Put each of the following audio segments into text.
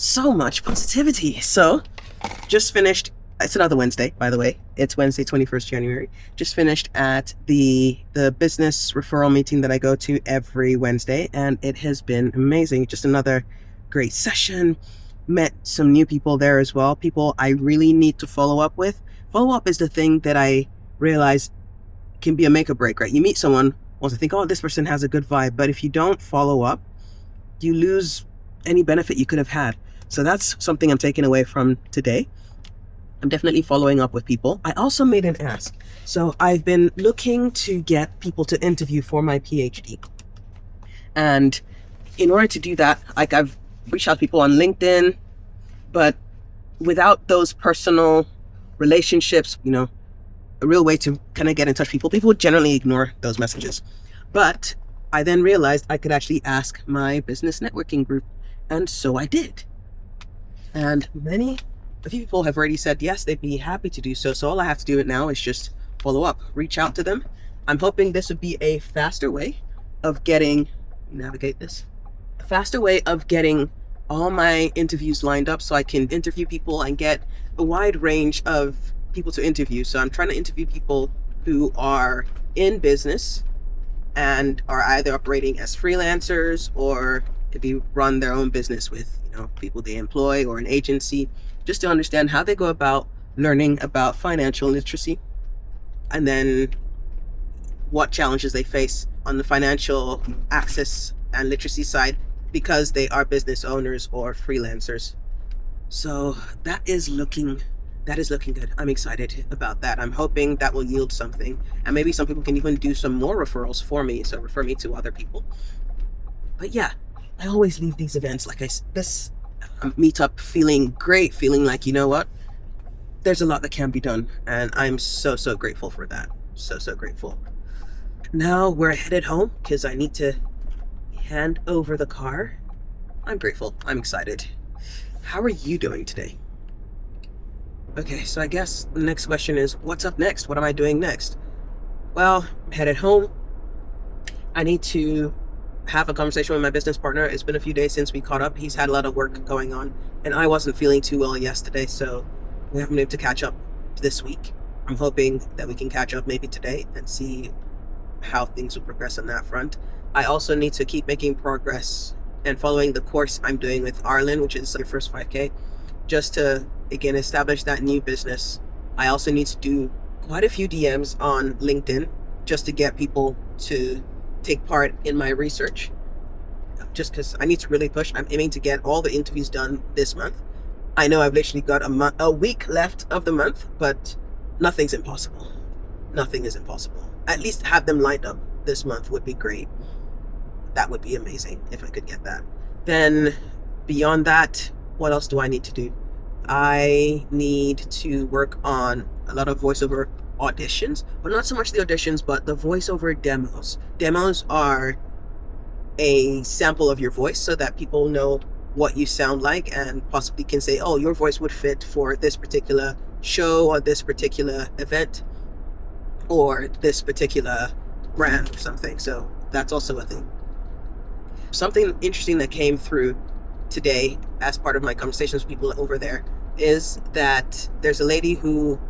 so much positivity. So, just finished. It's another Wednesday, by the way. It's Wednesday, 21st January. Just finished at the business referral meeting that I go to every Wednesday, and it has been amazing. Just another great session. Met some new people there as well. People I really need to follow up with. Follow up is the thing that I realize can be a make or break, right? You meet someone, once I think, oh, this person has a good vibe, but if you don't follow up, you lose any benefit you could have had. So that's something I'm taking away from today. I'm definitely following up with people. I also made an ask. So I've been looking to get people to interview for my PhD. And in order to do that, I've reached out to people on LinkedIn, but without those personal relationships, a real way to kind of get in touch with people would generally ignore those messages. But I then realized I could actually ask my business networking group. And so I did. And a few people have already said yes, they'd be happy to do so. So all I have to do now is just follow up, reach out to them. I'm hoping this would be a faster way of getting all my interviews lined up so I can interview people and get a wide range of people to interview. So I'm trying to interview people who are in business and are either operating as freelancers or maybe run their own business with people they employ or an agency, just to understand how they go about learning about financial literacy, and then what challenges they face on the financial access and literacy side because they are business owners or freelancers. So that is looking good. I'm excited about that. I'm hoping that will yield something, and maybe some people can even do some more referrals for me, so refer me to other people. But yeah, I always leave these events like this meetup feeling great, feeling like, there's a lot that can be done, and I'm so grateful for that. So grateful. Now we're headed home because I need to hand over the car. I'm grateful. I'm excited. How are you doing today? Okay, so I guess the next question is, what's up next? What am I doing next? Well, I'm headed home. I need to have a conversation with my business partner. It's been a few days since we caught up. He's had a lot of work going on, and I wasn't feeling too well yesterday, so we haven't been able to catch up this week. I'm hoping that we can catch up maybe today and see how things will progress on that front. I also need to keep making progress and following the course I'm doing with Arlan, which is your first 5K, just to, again, establish that new business. I also need to do quite a few DMs on LinkedIn just to get people to take part in my research, just because I need to really push. I'm aiming to get all the interviews done this month. I know I've literally got a week left of the month, but nothing's impossible. Nothing is impossible. At least have them lined up this month would be great. That would be amazing if I could get that. Then beyond that, what else do I need to do? I need to work on a lot of voiceover auditions, but not so much the auditions, but the voiceover demos. Demos are a sample of your voice so that people know what you sound like and possibly can say, oh, your voice would fit for this particular show or this particular event or this particular brand or something. So that's also a thing. Something interesting that came through today as part of my conversations with people over there is that there's a lady who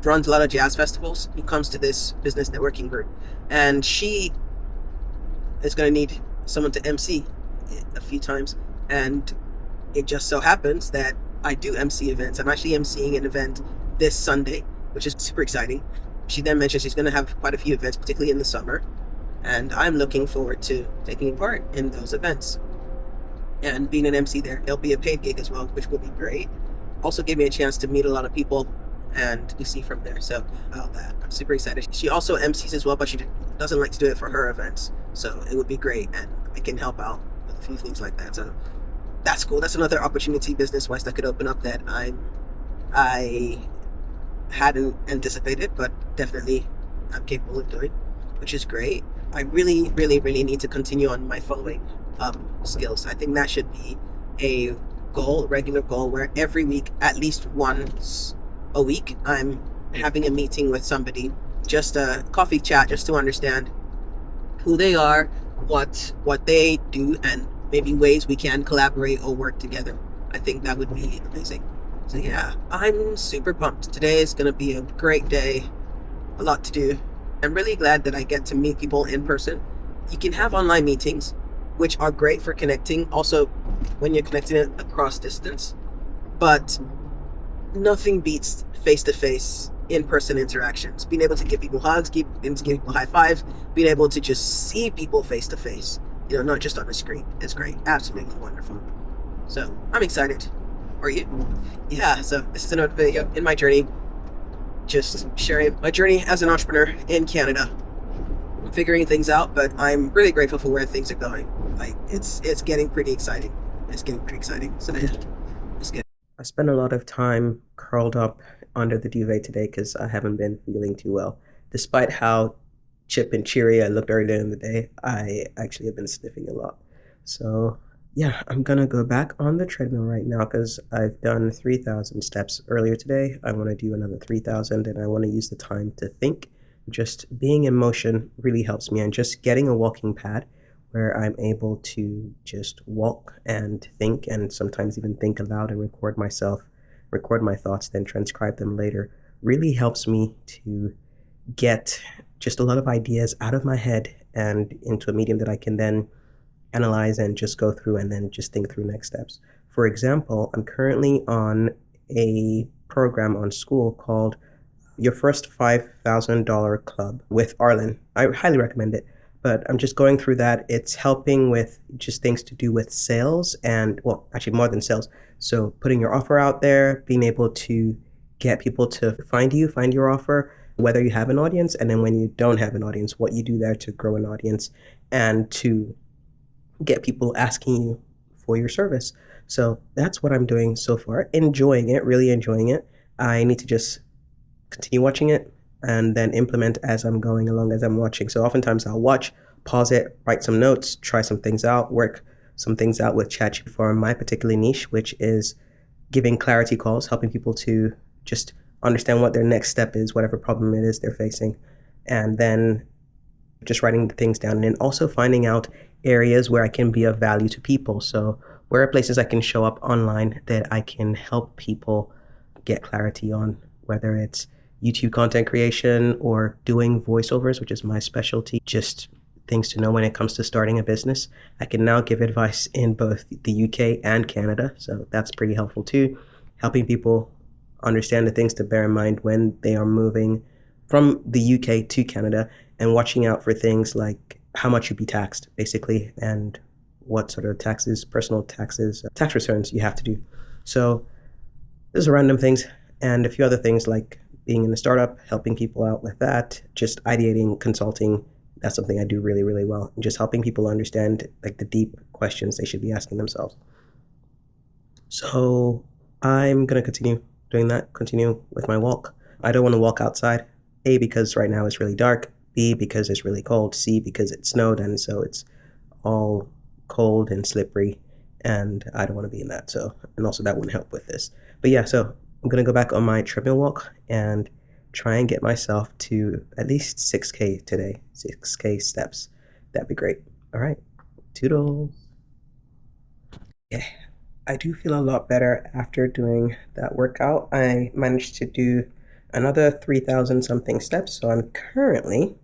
runs a lot of jazz festivals who comes to this business networking group, and she is going to need someone to MC a few times, and it just so happens that I do MC events. I'm actually MCing an event this Sunday, which is super exciting. She then mentioned she's going to have quite a few events, particularly in the summer, and I'm looking forward to taking part in those events and being an MC there. It'll be a paid gig as well, which will be great. Also gave me a chance to meet a lot of people and to see from there. So about that, I'm super excited. She also MCs as well, but she doesn't like to do it for her events. So it would be great, and I can help out with a few things like that. So that's cool. That's another opportunity business-wise that could open up that I hadn't anticipated, but definitely I'm capable of doing, which is great. I really need to continue on my following skills. I think that should be a regular goal, where every week, at least once a week, I'm having a meeting with somebody, just a coffee chat, just to understand who they are, what they do, and maybe ways we can collaborate or work together. I think that would be amazing. So yeah, I'm super pumped. Today is going to be a great day, a lot to do. I'm really glad that I get to meet people in person. You can have online meetings, which are great for connecting, also when you're connecting across distance, but nothing beats face-to-face in-person interactions. Being able to give people hugs, being able to give people high fives, being able to just see people face-to-face, not just on the screen. It's great. Absolutely wonderful. So I'm excited. Are you? Yeah, so this is another video in my journey, just sharing my journey as an entrepreneur in Canada. I'm figuring things out, but I'm really grateful for where things are going. Like, it's getting pretty exciting. It's getting pretty exciting. So yeah, it's good. I spent a lot of time curled up under the duvet today because I haven't been feeling too well. Despite how chip and cheery I looked earlier in the day, I actually have been sniffing a lot. So yeah, I'm gonna go back on the treadmill right now because I've done 3,000 steps earlier today. I want to do another 3,000 and I want to use the time to think. Just being in motion really helps me, and just getting a walking pad where I'm able to just walk and think, and sometimes even think aloud and record myself, record my thoughts, then transcribe them later, really helps me to get just a lot of ideas out of my head and into a medium that I can then analyze and just go through and then just think through next steps. For example, I'm currently on a program on school called Your First $5,000 Club with Arlan. I highly recommend it, but I'm just going through that. It's helping with just things to do with sales and, well, actually more than sales. So putting your offer out there, being able to get people to find you, find your offer, whether you have an audience, and then when you don't have an audience, what you do there to grow an audience and to get people asking you for your service. So that's what I'm doing so far. Enjoying it, really enjoying it. I need to just continue watching it and then implement as I'm going along, as I'm watching. So oftentimes I'll watch, pause it, write some notes, try some things out, work some things out with ChatGPT for my particular niche, which is giving clarity calls, helping people to just understand what their next step is, whatever problem it is they're facing, and then just writing the things down, and then also finding out areas where I can be of value to people. So where are places I can show up online that I can help people get clarity on, whether it's YouTube content creation or doing voiceovers, which is my specialty, just things to know when it comes to starting a business. I can now give advice in both the UK and Canada, so that's pretty helpful too, helping people understand the things to bear in mind when they are moving from the UK to Canada, and watching out for things like how much you'd be taxed, basically, and what sort of taxes, personal taxes, tax returns you have to do. So those are random things, and a few other things like being in a startup, helping people out with that, just ideating, consulting. That's something I do really, really well. And just helping people understand like the deep questions they should be asking themselves. So I'm going to continue doing that, continue with my walk. I don't want to walk outside. A, because right now it's really dark. B, because it's really cold. C, because it snowed, and so it's all cold and slippery, and I don't want to be in that. So, and also that wouldn't help with this. But yeah, so I'm going to go back on my treadmill walk and try and get myself to at least 6K today, 6K steps. That'd be great. All right, toodles. Yeah, I do feel a lot better after doing that workout. I managed to do another 3,000 something steps. So I'm currently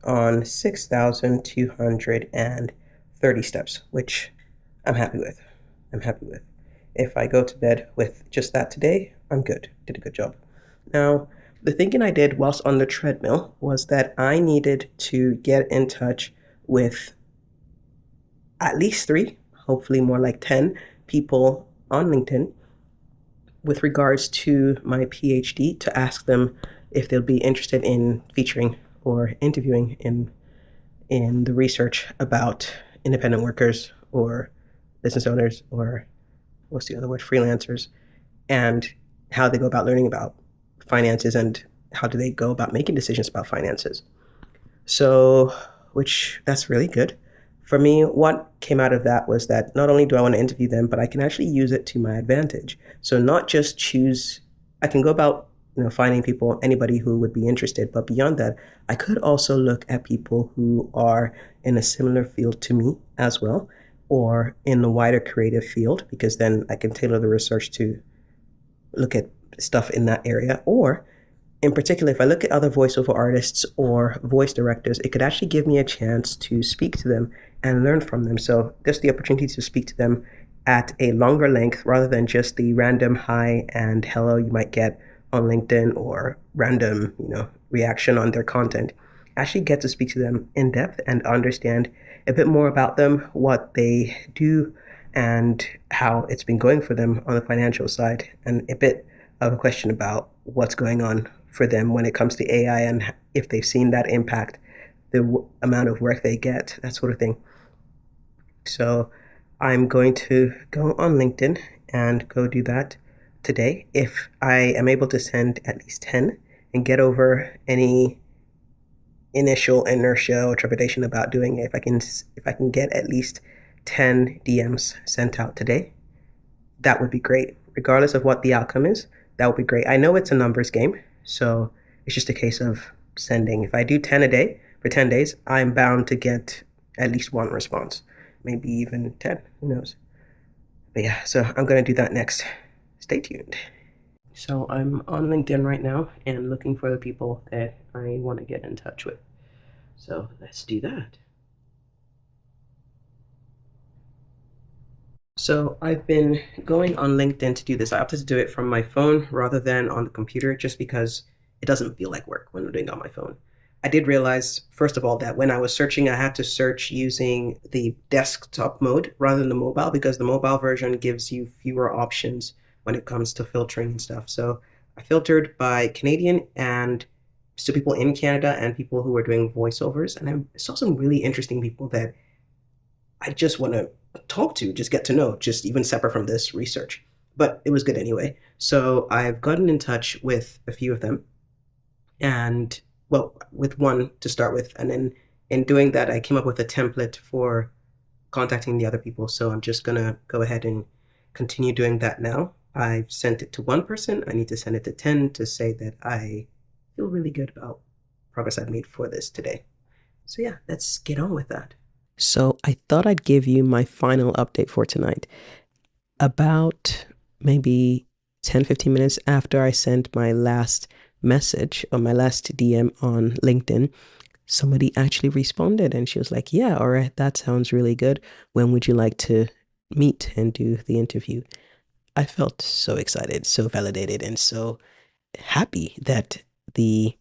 on 6,230 steps, which I'm happy with. If I go to bed with just that today, I'm good. Did a good job. Now, the thinking I did whilst on the treadmill was that I needed to get in touch with at least 3, hopefully more like 10 people on LinkedIn with regards to my PhD, to ask them if they'll be interested in featuring or interviewing in the research about independent workers or business owners, or what's the other word, freelancers, and how they go about learning about finances and how do they go about making decisions about finances. So, which that's really good. For me, what came out of that was that not only do I want to interview them, but I can actually use it to my advantage. So not just choose, I can go about, finding people, anybody who would be interested, but beyond that, I could also look at people who are in a similar field to me as well, or in the wider creative field, because then I can tailor the research to look at stuff in that area. Or in particular, if I look at other voiceover artists or voice directors, it could actually give me a chance to speak to them and learn from them. So just the opportunity to speak to them at a longer length rather than just the random hi and hello you might get on LinkedIn or random, reaction on their content. Actually get to speak to them in depth and understand a bit more about them, what they do, and how it's been going for them on the financial side, and a bit of a question about what's going on for them when it comes to AI and if they've seen that impact the amount of work they get, that sort of thing. So I'm going to go on LinkedIn and go do that today. If I am able to send at least 10 and get over any initial inertia or trepidation about doing it, if I can get at least 10 DMs sent out today, that would be great. Regardless of what the outcome is, that would be great. I know it's a numbers game, so it's just a case of sending. If I do 10 a day for 10 days, I'm bound to get at least one response, maybe even 10, who knows. But yeah, so I'm going to do that next. Stay tuned. So I'm on LinkedIn right now and looking for the people that I want to get in touch with. So let's do that. So I've been going on LinkedIn to do this. I opted to do it from my phone rather than on the computer just because it doesn't feel like work when I'm doing it on my phone. I did realize, first of all, that when I was searching, I had to search using the desktop mode rather than the mobile, because the mobile version gives you fewer options when it comes to filtering and stuff. So I filtered by Canadian and still people in Canada and people who were doing voiceovers. And I saw some really interesting people that I just want to talk to, just get to know, just even separate from this research. But it was good anyway. So I've gotten in touch with a few of them, and well, with one to start with. And then in doing that, I came up with a template for contacting the other people. So I'm just going to go ahead and continue doing that now. I've sent it to one person. I need to send it to 10 to say that I feel really good about progress I've made for this today. So yeah, let's get on with that. So I thought I'd give you my final update for tonight. About maybe 10, 15 minutes after I sent my last message or my last DM on LinkedIn, somebody actually responded and she was like, yeah, all right, that sounds really good. When would you like to meet and do the interview? I felt so excited, so validated, and so happy that the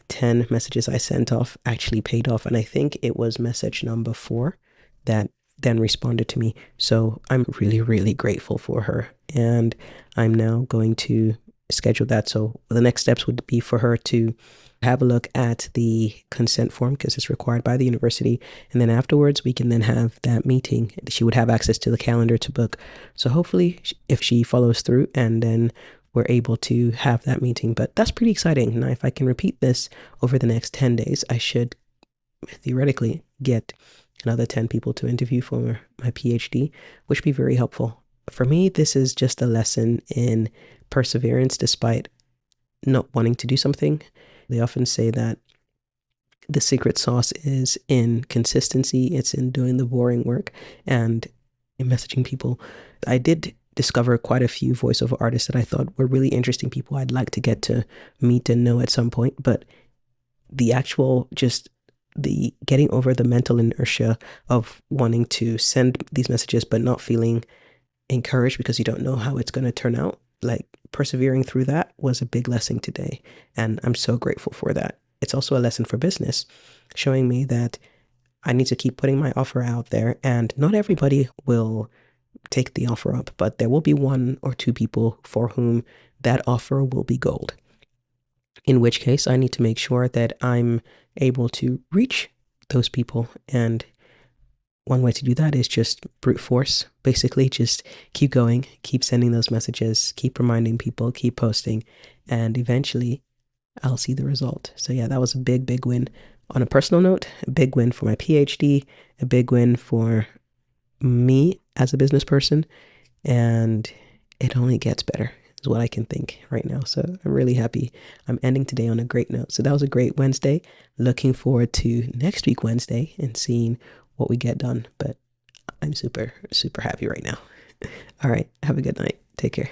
10 messages I sent off actually paid off. And I think it was message number 4 that then responded to me. So I'm really, really grateful for her. And I'm now going to schedule that. So the next steps would be for her to have a look at the consent form because it's required by the university. And then afterwards, we can then have that meeting. She would have access to the calendar to book. So hopefully, if she follows through and then we're able to have that meeting. But that's pretty exciting. Now, if I can repeat this over the next 10 days, I should theoretically get another 10 people to interview for my PhD, which would be very helpful. For me, this is just a lesson in perseverance despite not wanting to do something. They often say that the secret sauce is in consistency. It's in doing the boring work and in messaging people. I did discover quite a few voiceover artists that I thought were really interesting people I'd like to get to meet and know at some point. But the actual just the getting over the mental inertia of wanting to send these messages but not feeling encouraged because you don't know how it's going to turn out, like persevering through that was a big lesson today. And I'm so grateful for that. It's also a lesson for business, showing me that I need to keep putting my offer out there, and not everybody will take the offer up, but there will be 1 or 2 people for whom that offer will be gold. In which case, I need to make sure that I'm able to reach those people. And one way to do that is just brute force. Basically, just keep going, keep sending those messages, keep reminding people, keep posting, and eventually I'll see the result. So yeah, that was a big, big win. On a personal note, a big win for my PhD, a big win for me as a business person, and it only gets better is what I can think right now. So I'm really happy. I'm ending today on a great note. So that was a great Wednesday. Looking forward to next week Wednesday and seeing what we get done. But I'm super, super happy right now. All right. Have a good night. Take care.